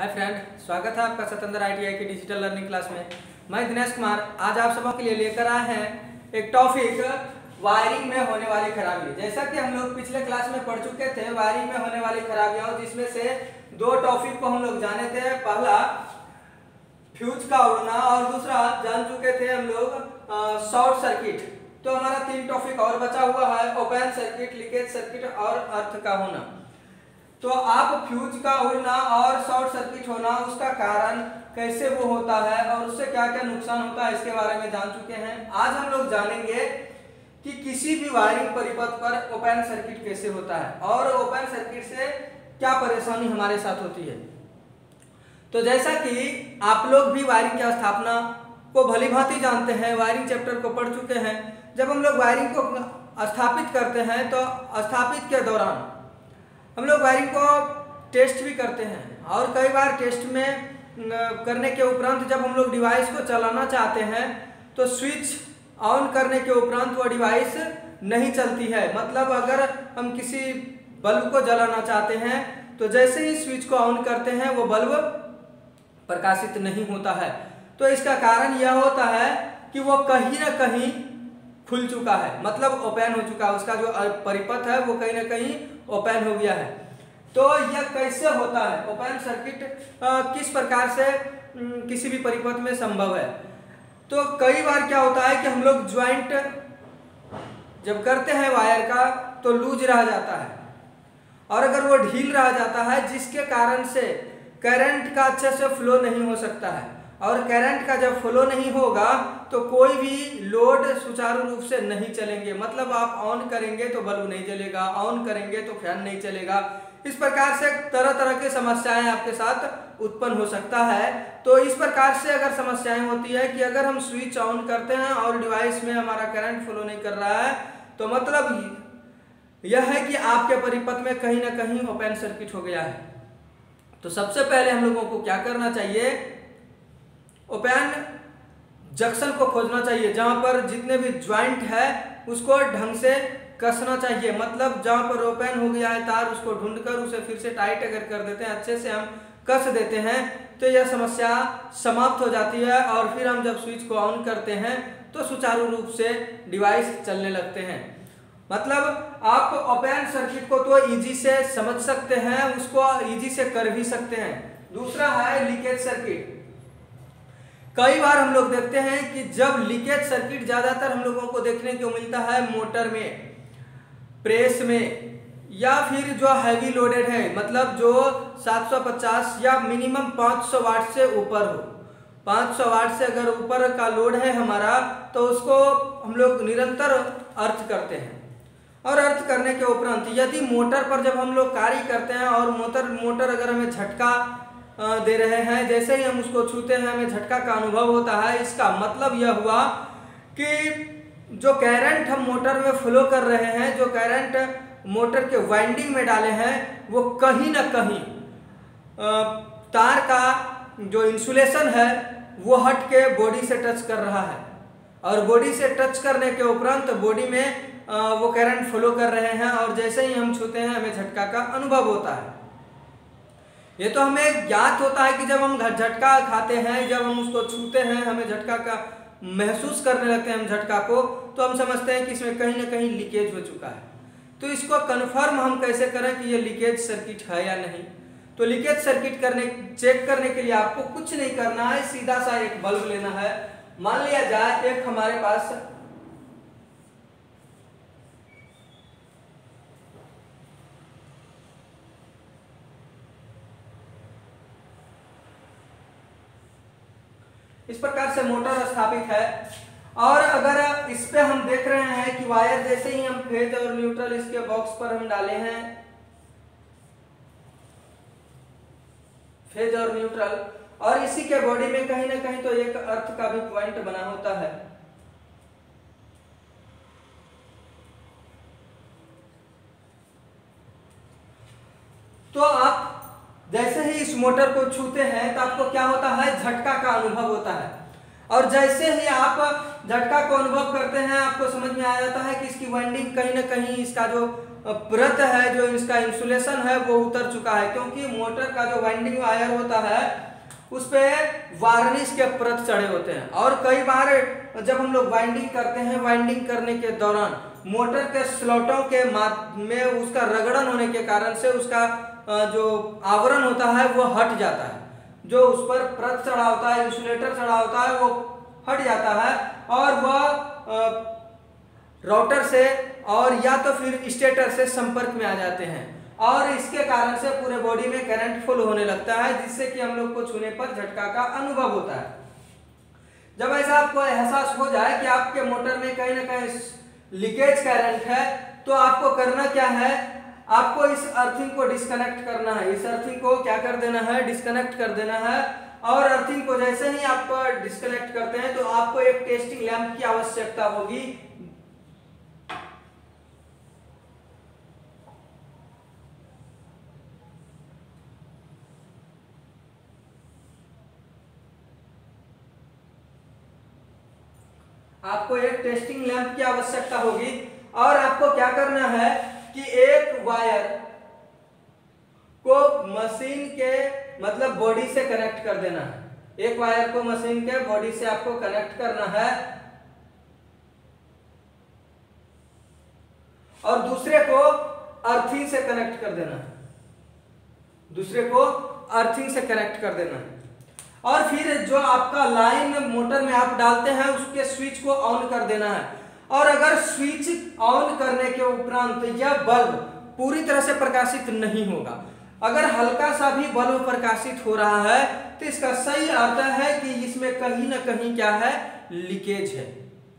Hi friend, स्वागत है आपका सतंदर ITI की डिजिटल लर्निंग क्लास में। मैं दिनेश कुमार आज आप सबों के लिए लेकर आए हैं एक टॉपिक वायरिंग में होने वाली खराबी। जैसा कि हम लोग पिछले क्लास में पढ़ चुके थे वायरिंग में होने वाली खराबियां, जिसमें से दो टॉपिक को हम लोग जाने थे। पहला फ्यूज का उड़ना और दूसरा जान चुके थे हम लोग शॉर्ट सर्किट। तो हमारा 3 टॉपिक और बचा हुआ है, ओपन सर्किट, लीकेज सर्किट और अर्थ का होना। तो आप फ्यूज का उड़ना और शॉर्ट सर्किट होना, उसका कारण कैसे वो होता है और उससे क्या क्या नुकसान होता है, इसके बारे में जान चुके हैं। आज हम लोग जानेंगे कि किसी भी वायरिंग परिपथ पर ओपन सर्किट कैसे होता है और ओपन सर्किट से क्या परेशानी हमारे साथ होती है। तो जैसा कि आप लोग भी वायरिंग की स्थापना को भली भांति जानते हैं, वायरिंग चैप्टर को पढ़ चुके हैं। जब हम लोग वायरिंग को स्थापित करते हैं तो स्थापित के दौरान हम लोग वायरिंग को टेस्ट भी करते हैं और कई बार टेस्ट में करने के उपरांत जब हम लोग डिवाइस को चलाना चाहते हैं तो स्विच ऑन करने के उपरांत वो डिवाइस नहीं चलती है। मतलब अगर हम किसी बल्ब को जलाना चाहते हैं तो जैसे ही स्विच को ऑन करते हैं वो बल्ब प्रकाशित नहीं होता है। तो इसका कारण यह होता है कि वो कहीं ना कहीं खुल चुका है, मतलब ओपन हो चुका है, उसका जो परिपथ है वो कहीं ना कहीं ओपन हो गया है। तो यह कैसे होता है, ओपन सर्किट किस प्रकार से किसी भी परिपथ में संभव है। तो कई बार क्या होता है कि हम लोग ज्वाइंट जब करते हैं वायर का तो लूज रह जाता है और अगर वो ढील रह जाता है जिसके कारण से करंट का अच्छे से फ्लो नहीं हो सकता है और करंट का जब फ्लो नहीं होगा तो कोई भी लोड सुचारू रूप से नहीं चलेंगे। मतलब आप ऑन करेंगे तो बल्ब नहीं जलेगा, ऑन करेंगे तो फैन नहीं चलेगा। इस प्रकार से तरह तरह की समस्याएं आपके साथ उत्पन्न हो सकता है। तो इस प्रकार से अगर समस्याएं होती है कि अगर हम स्विच ऑन करते हैं और डिवाइस में हमारा करंट फ्लो नहीं कर रहा है तो मतलब यह है कि आपके परिपथ में कहीं ना कहीं ओपन सर्किट हो गया है। तो सबसे पहले हम लोगों को क्या करना चाहिए, ओपन जंक्शन को खोजना चाहिए जहां पर जितने भी ज्वाइंट है उसको ढंग से कसना चाहिए। मतलब जहां पर ओपन हो गया है तार उसको ढूंढकर उसे फिर से टाइट अगर कर देते हैं, अच्छे से हम कस देते हैं तो यह समस्या समाप्त हो जाती है और फिर हम जब स्विच को ऑन करते हैं तो सुचारू रूप से डिवाइस चलने लगते हैं। मतलब आप ओपन सर्किट को तो इजी से समझ सकते हैं, उसको इजी से कर भी सकते हैं। दूसरा है लीकेज सर्किट। कई बार हम लोग देखते हैं कि जब लीकेज सर्किट ज्यादातर हम लोगों को देखने को मिलता है मोटर में, प्रेस में, या फिर जो हैवी लोडेड है, मतलब जो 750 या मिनिमम 500 वाट से ऊपर हो। 500 वाट से अगर ऊपर का लोड है हमारा तो उसको हम लोग निरंतर अर्थ करते हैं और अर्थ करने के उपरांत यदि मोटर पर जब हम लोग कार्य करते हैं और मोटर अगर हमें झटका दे रहे हैं, जैसे ही हम उसको छूते हैं हमें झटका का अनुभव होता है। इसका मतलब यह हुआ कि जो करंट हम मोटर में फ्लो कर रहे हैं, जो करंट मोटर के वाइंडिंग में डाले हैं, वो कहीं ना कहीं तार का जो इंसुलेशन है वो हट के बॉडी से टच कर रहा है और बॉडी से टच करने के उपरांत बॉडी में वो करंट फ्लो कर रहे हैं और जैसे ही हम छूते हैं हमें झटका का अनुभव होता है। ये तो हमें ज्ञात होता है कि जब हम झटका खाते हैं, जब हम उसको छूते हैं, हमें झटका का महसूस करने लगते हैं हम झटका को, तो हम समझते हैं कि इसमें कहीं ना कहीं लीकेज हो चुका है। तो इसको कन्फर्म हम कैसे करें कि ये लीकेज सर्किट है या नहीं। तो लीकेज सर्किट चेक करने के लिए आपको कुछ नहीं करना है, सीधा सा एक बल्ब लेना है। मान लिया जाए एक हमारे पास इस प्रकार से मोटर स्थापित है और अगर इस पे हम देख रहे हैं कि वायर जैसे ही हम फेज और न्यूट्रल इसके बॉक्स पर हम डाले हैं, फेज और न्यूट्रल, और इसी के बॉडी में कहीं ना कहीं तो एक अर्थ का भी पॉइंट बना होता है। तो आप जैसे ही इस मोटर को छूते हैं तो आपको क्या होता है, झटका का अनुभव होता है और जैसे ही आप झटका को अनुभव करते हैं आपको समझ में आ जाता है कि इसकी वाइंडिंग कहीं ना कहीं, इसका जो परत है, जो इसका इंसुलेशन है वो उतर चुका है, क्योंकि मोटर का जो वाइंडिंग वायर होता है उस पे वार्निश के परत चढ़े होते हैं। और कई बार जब हम लोग वाइंडिंग करते हैं, वाइंडिंग करने के दौरान मोटर के स्लॉटों के में उसका रगड़न होने के कारण से उसका जो आवरण होता है वो हट जाता है, जो उस पर परत चढ़ा होता है, इंसुलेटर चढ़ा होता है, वो हट जाता है और वह राउटर से और या तो फिर स्टेटर से संपर्क में आ जाते हैं और इसके कारण से पूरे बॉडी में करंट फ्लो होने लगता है, जिससे कि हम लोग को छूने पर झटका का अनुभव होता है। जब ऐसा आपको एहसास हो जाए कि आपके मोटर में कहीं ना कहीं लीकेज करंट है, तो आपको करना क्या है, आपको इस अर्थिंग को डिस्कनेक्ट करना है। इस अर्थिंग को क्या कर देना है, डिस्कनेक्ट कर देना है। और अर्थिंग को जैसे ही आप डिस्कनेक्ट करते हैं तो आपको एक टेस्टिंग लैंप की आवश्यकता होगी। आपको एक टेस्टिंग लैंप की आवश्यकता होगी और आपको क्या करना है कि एक वायर को मशीन के मतलब बॉडी से कनेक्ट कर देना है। एक वायर को मशीन के बॉडी से आपको कनेक्ट करना है और दूसरे को अर्थिंग से कनेक्ट कर देना है, दूसरे को अर्थिंग से कनेक्ट कर देना है। और फिर जो आपका लाइन मोटर में आप डालते हैं उसके स्विच को ऑन कर देना है। और अगर स्विच ऑन करने के उपरांत यह बल्ब पूरी तरह से प्रकाशित नहीं होगा, अगर हल्का सा भी बल्ब प्रकाशित हो रहा है तो इसका सही अर्थ है कि इसमें कहीं ना कहीं क्या है, लीकेज है।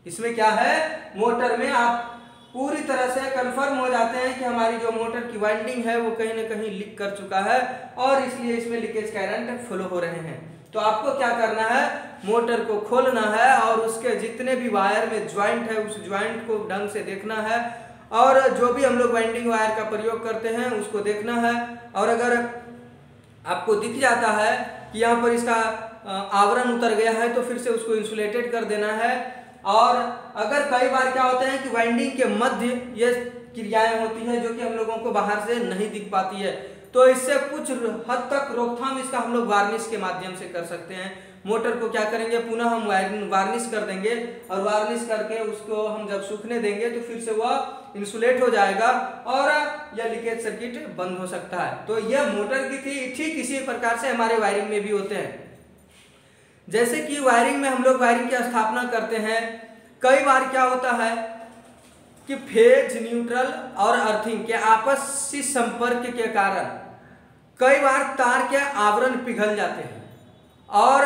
इसमें क्या है, मोटर में आप पूरी तरह से कंफर्म हो जाते हैं कि हमारी जो मोटर की वाइंडिंग है वो कहीं ना कहीं लीक कर चुका है और इसलिए इसमें लीकेज करंट फ्लो हो रहे हैं। तो आपको क्या करना है, मोटर को खोलना है और उसके जितने भी वायर में ज्वाइंट है उस ज्वाइंट को ढंग से देखना है और जो भी हम लोग वाइंडिंग वायर का प्रयोग करते हैं उसको देखना है। और अगर आपको दिख जाता है कि यहाँ पर इसका आवरण उतर गया है तो फिर से उसको इंसुलेटेड कर देना है। और अगर कई बार क्या होता है कि वाइंडिंग के मध्य ये क्रियाएं होती हैं जो कि हम लोगों को बाहर से नहीं दिख पाती है, तो इससे कुछ हद तक रोकथाम इसका हम लोग वार्निश के माध्यम से कर सकते हैं। मोटर को क्या करेंगे, पुनः हम वार्निश कर देंगे और वार्निश करके उसको हम जब सूखने देंगे तो फिर से वह इंसुलेट हो जाएगा और यह लीकेज सर्किट बंद हो सकता है। तो यह मोटर की थी, ठीक इसी प्रकार से हमारे वायरिंग में भी होते हैं। जैसे कि वायरिंग में हम लोग वायरिंग की स्थापना करते हैं, कई बार क्या होता है कि फेज, न्यूट्रल और अर्थिंग के आपसी संपर्क के कारण कई बार तार के आवरण पिघल जाते हैं और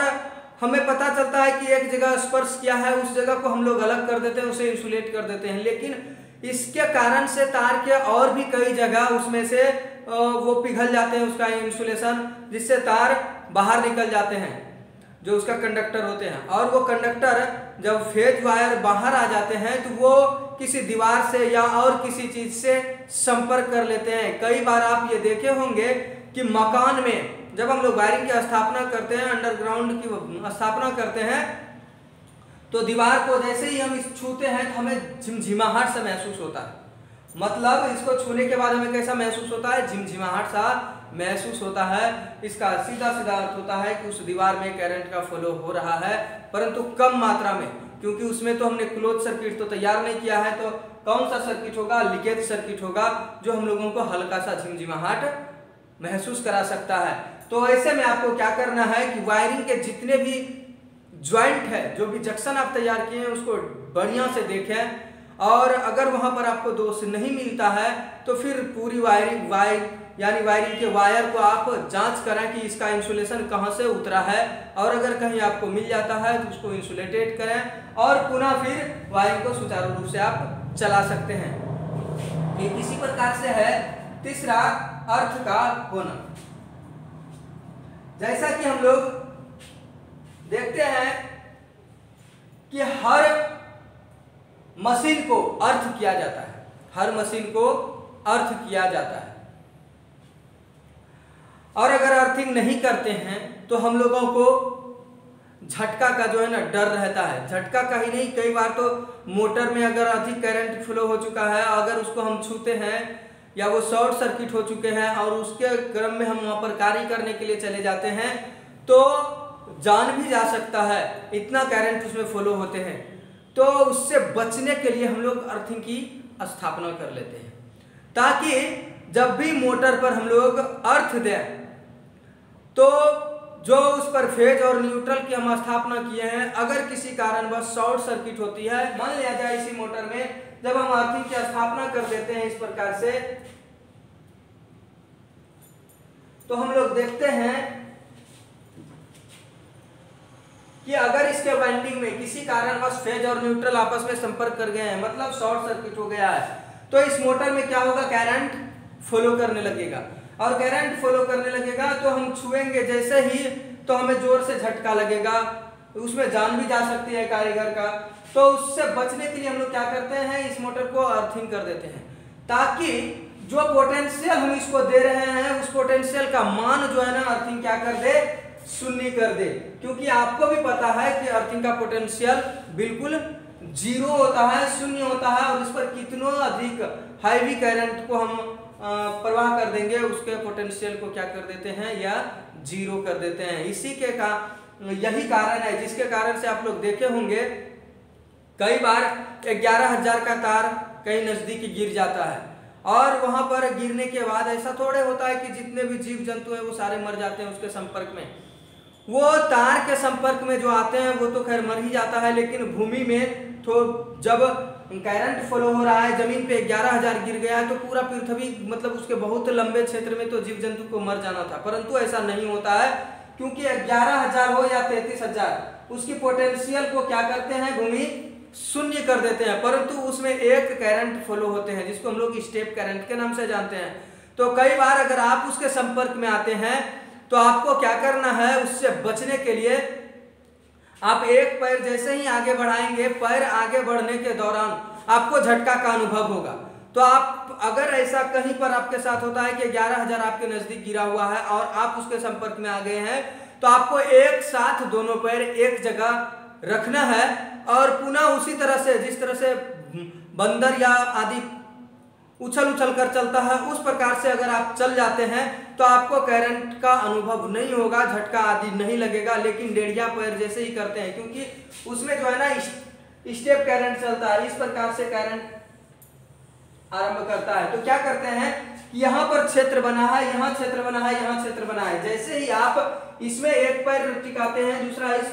हमें पता चलता है कि एक जगह स्पर्श किया है, उस जगह को हम लोग अलग कर देते हैं, उसे इंसुलेट कर देते हैं, लेकिन इसके कारण से तार के और भी कई जगह उसमें से वो पिघल जाते हैं उसका इंसुलेशन, जिससे तार बाहर निकल जाते हैं जो उसका कंडक्टर होते हैं। और वो कंडक्टर जब फेज वायर बाहर आ जाते हैं तो वो किसी दीवार से या और किसी चीज से संपर्क कर लेते हैं। कई बार आप ये देखे होंगे कि मकान में जब हम लोग वायरिंग की स्थापना करते हैं, अंडरग्राउंड की स्थापना करते हैं, तो दीवार को जैसे ही हम छूते हैं तो हमें झिमझिमाहट सा महसूस होता है। मतलब इसको छूने के बाद हमें कैसा महसूस होता है, झिमझिमाहट सा महसूस होता है। इसका सीधा सीधा अर्थ होता है कि उस दीवार में करंट का फ्लो हो रहा है, परंतु कम मात्रा में, क्योंकि उसमें तो हमने क्लोज सर्किट तो तैयार नहीं किया है। तो कौन सा सर्किट होगा, लीकेज सर्किट होगा, जो हम लोगों को हल्का सा झिमझिमाहट महसूस करा सकता है। तो ऐसे में आपको क्या करना है कि वायरिंग के जितने भी ज्वाइंट है, जो भी जंक्शन आप तैयार किए हैं, उसको बढ़िया से देखें और अगर वहां पर आपको दोष नहीं मिलता है तो फिर पूरी वायरिंग के वायर को आप जांच करें कि इसका इंसुलेशन कहां से उतरा है, और अगर कहीं आपको मिल जाता है तो उसको इंसुलेटेड करें और पुनः फिर वायरिंग को सुचारू रूप से आप चला सकते हैं। ये किसी प्रकार से है तीसरा अर्थ का होना। जैसा कि हम लोग देखते हैं कि हर मशीन को अर्थ किया जाता है, हर मशीन को अर्थ किया जाता है, और अगर अर्थिंग नहीं करते हैं तो हम लोगों को झटका का जो है ना डर रहता है। झटका का ही नहीं, कई बार तो मोटर में अगर अधिक करंट फ्लो हो चुका है, अगर उसको हम छूते हैं या वो शॉर्ट सर्किट हो चुके हैं और उसके क्रम में हम वहाँ पर कार्य करने के लिए चले जाते हैं तो जान भी जा सकता है, इतना करंट उसमें फ्लो होते हैं। तो उससे बचने के लिए हम लोग अर्थिंग की स्थापना कर लेते हैं, ताकि जब भी मोटर पर हम लोग अर्थ दें तो जो उस पर फेज और न्यूट्रल की हम स्थापना किए हैं, अगर किसी कारणवश शॉर्ट सर्किट होती है, मान लिया जाए इसी मोटर में जब हम अर्थिंग की स्थापना कर देते हैं इस प्रकार से, तो हम लोग देखते हैं कि अगर इसके वाइंडिंग में किसी कारणवश फेज और न्यूट्रल आपस में संपर्क कर गए हैं, मतलब शॉर्ट सर्किट हो गया है, तो इस मोटर में क्या होगा, करंट फ्लो करने लगेगा। और करंट फ्लो करने लगेगा तो हम छुएंगे जैसे ही तो हमें जोर से झटका लगेगा, उसमें जान भी जा सकती है कारीगर का। तो उससे बचने के लिए हम लोग क्या करते हैं, इस मोटर को अर्थिंग कर देते हैं, ताकि जो पोटेंशियल हम इसको दे रहे हैं उस पोटेंशियल का मान जो है ना अर्थिंग क्या कर दे, शून्य कर दे। क्योंकि आपको भी पता है कि अर्थिंग का पोटेंशियल बिल्कुल जीरो होता है, शून्य होता है, और इस पर कितनों अधिक हैवी करंट को हम प्रवाह कर देंगे उसके पोटेंशियल को क्या कर देते हैं, या जीरो कर देते हैं। इसी के यही कारण है जिसके कारण से आप लोग देखे होंगे कई बार 11,000 का तार कहीं नजदीक गिर जाता है, और वहां पर गिरने के बाद ऐसा थोड़े होता है कि जितने भी जीव जंतु हैं वो सारे मर जाते हैं उसके संपर्क में। वो तार के संपर्क में जो आते हैं वो तो खैर मर ही जाता है, लेकिन भूमि में तो जब करंट फ्लो हो रहा है, जमीन पे 11,000 गिर गया है तो पूरा पृथ्वी मतलब उसके बहुत लंबे क्षेत्र में तो जीव जंतु को मर जाना था, परंतु ऐसा नहीं होता है, क्योंकि 11,000 हो या 33,000 उसकी पोटेंशियल को क्या करते हैं, भूमि शून्य कर देते हैं, परंतु उसमें एक करंट फ्लो होते हैं जिसको हम लोग स्टेप करंट के नाम से जानते हैं। तो कई बार अगर आप उसके संपर्क में आते हैं तो आपको क्या करना है, उससे बचने के लिए आप एक पैर जैसे ही आगे बढ़ाएंगे, पैर आगे बढ़ने के दौरान आपको झटका का अनुभव होगा। तो आप अगर ऐसा कहीं पर आपके साथ होता है कि 11,000 आपके नजदीक गिरा हुआ है और आप उसके संपर्क में आ गए हैं, तो आपको एक साथ दोनों पैर एक जगह रखना है और पुनः उसी तरह से जिस तरह से बंदर या आदि उछल उछल कर चलता है उस प्रकार से अगर आप चल जाते हैं तो आपको करंट का अनुभव नहीं होगा, झटका आदि नहीं लगेगा। लेकिन डेढ़िया पैर जैसे ही करते हैं, क्योंकि उसमें जो है ना स्टेप करंट चलता है, इस प्रकार से करंट आरंभ करता है। तो क्या करते हैं, यहाँ पर क्षेत्र बना है, यहाँ क्षेत्र बना है, यहाँ क्षेत्र बना है, जैसे ही आप इसमें एक पैर टिकाते हैं, दूसरा इस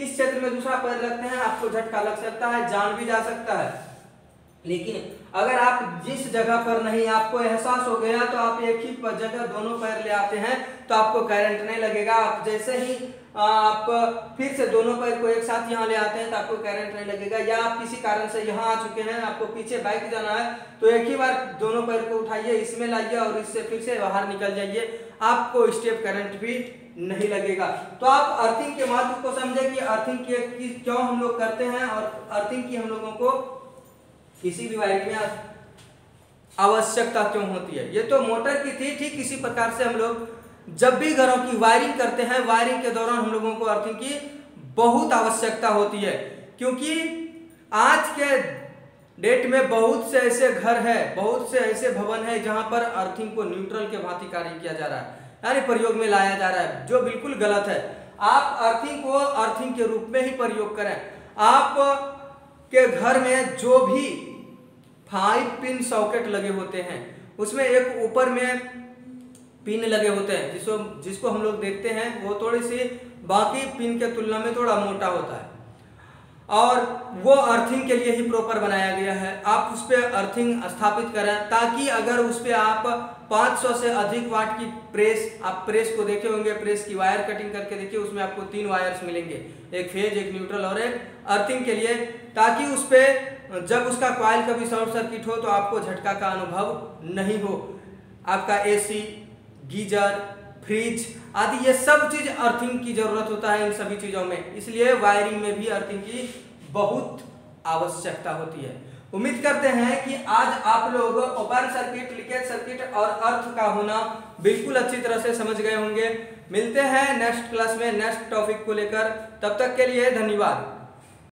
क्षेत्र में दूसरा पैर रखते हैं, आपको झटका लग सकता है, जान भी जा सकता है। लेकिन अगर आप जिस जगह पर नहीं आपको एहसास हो गया तो आप एक ही जगह दोनों पैर ले आते हैं तो आपको करंट नहीं लगेगा। आप जैसे ही आप फिर से दोनों पैर को एक साथ यहाँ ले आते हैं तो आपको करंट नहीं लगेगा। या आप किसी कारण से यहाँ आ चुके हैं, आपको पीछे बाइक जाना है, तो एक ही बार दोनों पैर को उठाइए, इसमें लाइए और इससे फिर से बाहर निकल जाइए, आपको स्टेप करंट भी नहीं लगेगा। तो आप अर्थिंग के महत्व को समझे कि अर्थिंग की क्यों हम लोग करते हैं और अर्थिंग की हम लोगों को किसी भी वायरिंग में आवश्यकता क्यों होती है। ये तो मोटर की थी, ठीक इसी प्रकार से हम लोग जब भी घरों की वायरिंग करते हैं, वायरिंग के दौरान हम लोगों को अर्थिंग की बहुत आवश्यकता होती है, क्योंकि आज के डेट में बहुत से ऐसे घर है, बहुत से ऐसे भवन है जहां पर अर्थिंग को न्यूट्रल के भांति कार्य किया जा रहा है, यानी प्रयोग में लाया जा रहा है, जो बिल्कुल गलत है। आप अर्थिंग को अर्थिंग के रूप में ही प्रयोग करें। आप के घर में जो भी 5 पिन सॉकेट लगे होते हैं उसमें एक ऊपर में पिन लगे होते हैं जिसको हम लोग देखते हैं वो थोड़ी सी बाकी पिन के तुलना में थोड़ा मोटा होता है और वो अर्थिंग के लिए ही प्रॉपर बनाया गया है। आप उस पर अर्थिंग स्थापित करें ताकि अगर उस पर आप 500 से अधिक वाट की आप प्रेस को देखे होंगे, प्रेस की वायर कटिंग करके देखिए, उसमें आपको 3 वायर्स मिलेंगे, एक फेज, एक न्यूट्रल और एक अर्थिंग के लिए, ताकि उस पर जब उसका कॉइल कभी शॉर्ट सर्किट हो तो आपको झटका का अनुभव नहीं हो। आपका एसी, गीजर, फ्रिज आदि ये सब चीज अर्थिंग की जरूरत होता है इन सभी चीजों में, इसलिए वायरिंग में भी अर्थिंग की बहुत आवश्यकता होती है। उम्मीद करते हैं कि आज आप लोग ओपन सर्किट, लीकेज सर्किट और अर्थ का होना बिल्कुल अच्छी तरह से समझ गए होंगे। मिलते हैं नेक्स्ट क्लास में नेक्स्ट टॉपिक को लेकर। तब तक के लिए धन्यवाद।